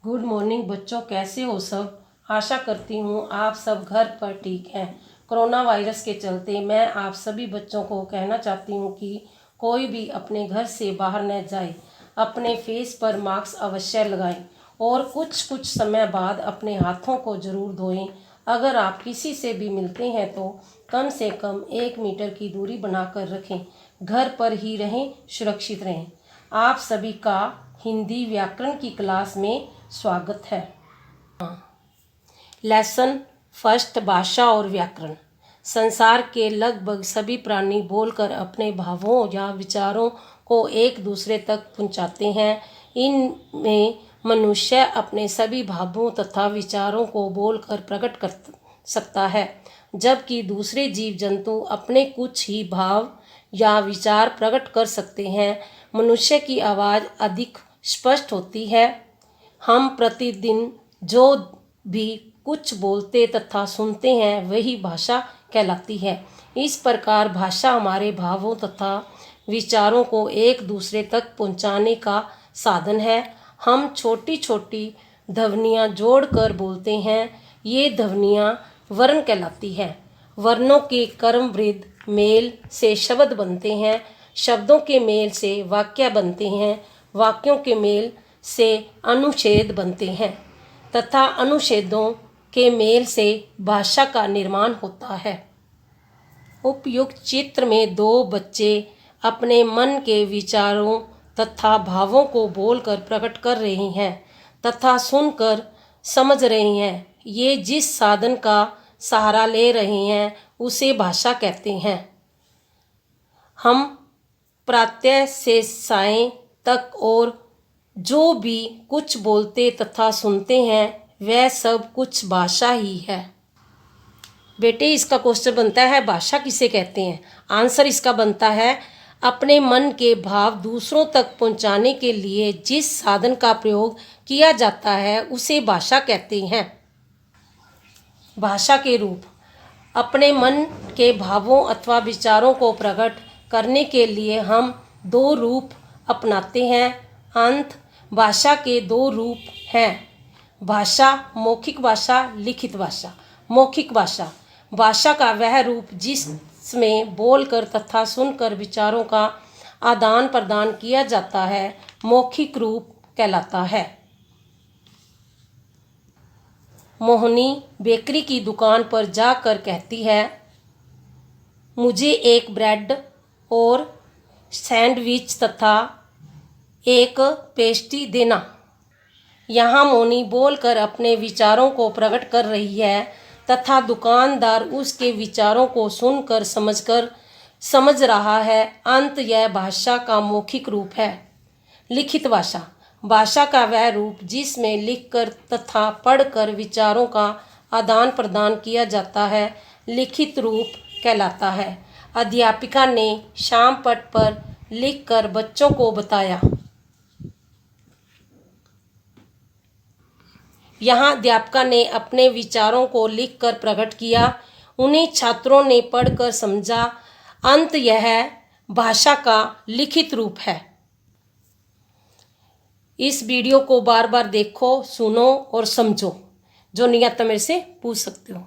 Good morning बच्चों, कैसे हो सब। आशा करती हूँ आप सब घर पर ठीक हैं। कोरोना वायरस के चलते मैं आप सभी बच्चों को कहना चाहती हूँ कि कोई भी अपने घर से बाहर न जाए, अपने फेस पर मास्क अवश्य लगाएं और कुछ समय बाद अपने हाथों को ज़रूर धोएं। अगर आप किसी से भी मिलते हैं तो कम से कम 1 मीटर की दूरी बनाकर रखें। घर पर ही रहें, सुरक्षित रहें। आप सभी का हिंदी व्याकरण की क्लास में स्वागत है। लेसन फर्स्ट, भाषा और व्याकरण। संसार के लगभग सभी प्राणी बोलकर अपने भावों या विचारों को एक दूसरे तक पहुंचाते हैं। इनमें मनुष्य अपने सभी भावों तथा विचारों को बोलकर प्रकट कर सकता है, जबकि दूसरे जीव जंतु अपने कुछ ही भाव या विचार प्रकट कर सकते हैं। मनुष्य की आवाज़ अधिक स्पष्ट होती है। हम प्रतिदिन जो भी कुछ बोलते तथा सुनते हैं वही भाषा कहलाती है। इस प्रकार भाषा हमारे भावों तथा विचारों को एक दूसरे तक पहुंचाने का साधन है। हम छोटी छोटी ध्वनियाँ जोड़कर बोलते हैं। ये ध्वनियाँ वर्ण कहलाती हैं। वर्णों के कर्म वृद्ध मेल से शब्द बनते हैं। शब्दों के मेल से वाक्य बनते हैं। वाक्यों के मेल से अनुच्छेद बनते हैं तथा अनुच्छेदों के मेल से भाषा का निर्माण होता है। उपयुक्त चित्र में 2 बच्चे अपने मन के विचारों तथा भावों को बोलकर प्रकट कर रहे हैं तथा सुनकर समझ रहे हैं। ये जिस साधन का सहारा ले रहे हैं उसे भाषा कहते हैं। हम प्रातः से सायं तक और जो भी कुछ बोलते तथा सुनते हैं वह सब कुछ भाषा ही है। बेटे, इसका क्वेश्चन बनता है भाषा किसे कहते हैं। आंसर इसका बनता है अपने मन के भाव दूसरों तक पहुंचाने के लिए जिस साधन का प्रयोग किया जाता है उसे भाषा कहते हैं। भाषा के रूप। अपने मन के भावों अथवा विचारों को प्रकट करने के लिए हम 2 रूप अपनाते हैं। अंत भाषा के 2 रूप हैं। भाषा मौखिक भाषा, लिखित भाषा। मौखिक भाषा भाषा का वह रूप जिसमें बोलकर तथा सुनकर विचारों का आदान प्रदान किया जाता है मौखिक रूप कहलाता है। मोहिनी बेकरी की दुकान पर जाकर कहती है, मुझे एक ब्रेड और सैंडविच तथा एक पेस्ट्री देना। यहाँ मोनी बोलकर अपने विचारों को प्रकट कर रही है तथा दुकानदार उसके विचारों को सुनकर समझ रहा है। अंत यह भाषा का मौखिक रूप है। लिखित भाषा भाषा का वह रूप जिसमें लिखकर तथा पढ़कर विचारों का आदान प्रदान किया जाता है लिखित रूप कहलाता है। अध्यापिका ने शाम पट पर लिखकर बच्चों को बताया। यहाँ अध्यापिका ने अपने विचारों को लिखकर प्रकट किया। उन्हें छात्रों ने पढ़कर समझा। अंत यह भाषा का लिखित रूप है। इस वीडियो को बार बार देखो, सुनो और समझो। जो नहीं आता मेरे से पूछ सकते हो।